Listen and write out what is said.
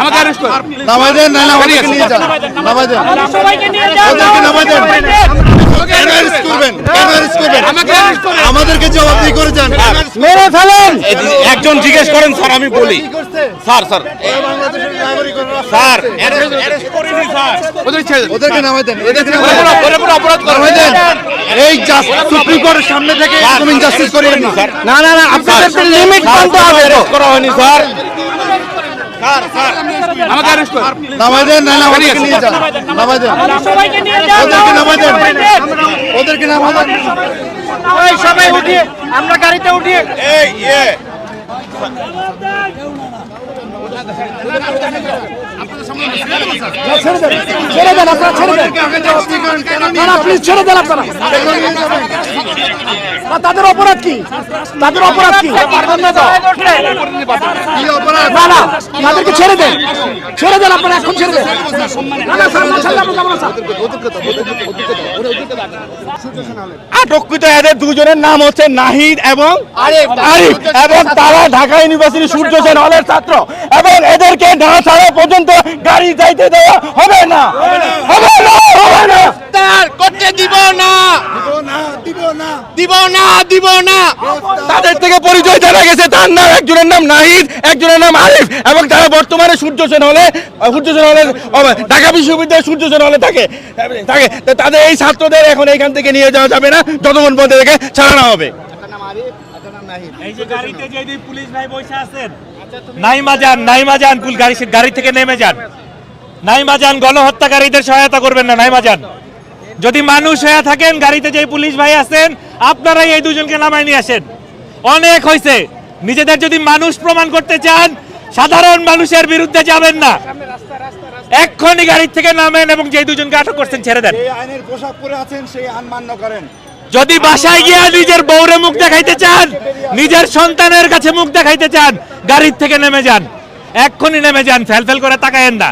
আমাকে অ্যারেস্ট করুন। নামাই দেন, নাহলে আমাদেরকে নিয়ে যান। নামাই দেন, সবাইকে নিয়ে যান। ওদেরকে নামাই দেন। কেন অ্যারেস্ট করবেন? কেন অ্যারেস্ট করবেন? আমাকে অ্যারেস্ট করুন। আমাদেরকে জবাবদিহি করে যান। মেরে ফেলেন। একজন জিজ্ঞেস করেন স্যার, আমি বলি স্যার বাংলাদেশের নাগরিক স্যার অ্যারেস্ট করিনি স্যার। ওদের ছেড়ে দেন। ওদেরকে নামাই দেন। এদেরকে ওরা পুরো অপরাধ করে। নামাই দেন। এই সুপ্রিম কোর্টের সামনে থেকে এরকম ইনজাস্টিস করিয়েন না। না না না, আপনাদের লিমিট মানতে হবে। অ্যারেস্ট করা হয়নি স্যার। স্যার আমাকে অ্যারেস্ট করুন। নামাই দেন, নাহলে আমাদেরকে নিয়ে যান। নামাই দেন, সবাইকে নিয়ে যান। ওদেরকে নামাই দেন। ওদেরকে নামাই দেন। সবাই উঠিয়ে আমরা গাড়িতে উঠিয়ে এই ছেড়ে দেন, আপনারা ছেড়ে দেন। ওদেরকে আগে জবাবদিহি করেন। কেন নিয়ে না না, প্লিজ ছেড়ে দেন আপনারা। না, তাদের অপরাধ কি? তাদের অপরাধ কি? কি অপরাধ? না না, তাদেরকে ছেড়ে দেন। ছেড়ে দেন আপনারা, এখন ছেড়ে দেন। না না স্যার, না ছাড়লে আমরা যাবো না স্যার। আটককৃত এদের দুজনের নাম হচ্ছে নাহিদ এবং আরিফ, এবং তারা ঢাকা ইউনিভার্সিটি সূর্য সেন হলের ছাত্র, এবং এদেরকে না ছাড়া পর্যন্ত গাড়ি যাইতে দেওয়া হবে না, হবে না, হবে না। করতে দিব না, দিব না। তাদের থেকে পরিচয় জানা গেছে, তার নাম, একজনের নাম নাহিদ, একজনের নাম আরিফ, এবং তারা বর্তমানে সূর্য সেন হলে ঢাকা বিশ্ববিদ্যালয়ের সূর্য সেন হলে থাকে। তো তাদের এই ছাত্রদের এখন এইখান থেকে নিয়ে যাওয়া যাবে না যতক্ষণ পর্যন্ত এদেরকে ছাড়ানো হবে। এই যে গাড়িতে যে দুই পুলিশ ভাই বসে আছেন, নাইমা যান গাড়ি থেকে নেমে যান। নাইমা যান, গণহত্যাকারীদের সহায়তা করবেন না, নাইমা যান। যদি মানুষ হয়ে থাকেন, গাড়িতে যে পুলিশ ভাই আছেন, আপনারাই এই দুজনকে নামায় নিয়ে আসেন। অনেক হয়েছে। নিজেদের যদি মানুষ প্রমাণ করতে চান, সাধারণ মানুষের বিরুদ্ধে যাবেন না। এক্ষুনি গাড়ি থেকে নামেন এবং যে দুজনকে আটক করছেন ছেড়ে দেন। আইনের পোশাক পরে আছেন, সেই আইন মান্য করেন। যদি বাসায় গিয়া নিজের বউরে মুখ দেখাইতে চান, নিজের সন্তানের কাছে মুখ দেখাইতে চান, গাড়ির থেকে নেমে যান, এক্ষুনি নেমে যান, ফেল করে তাকায়েন না।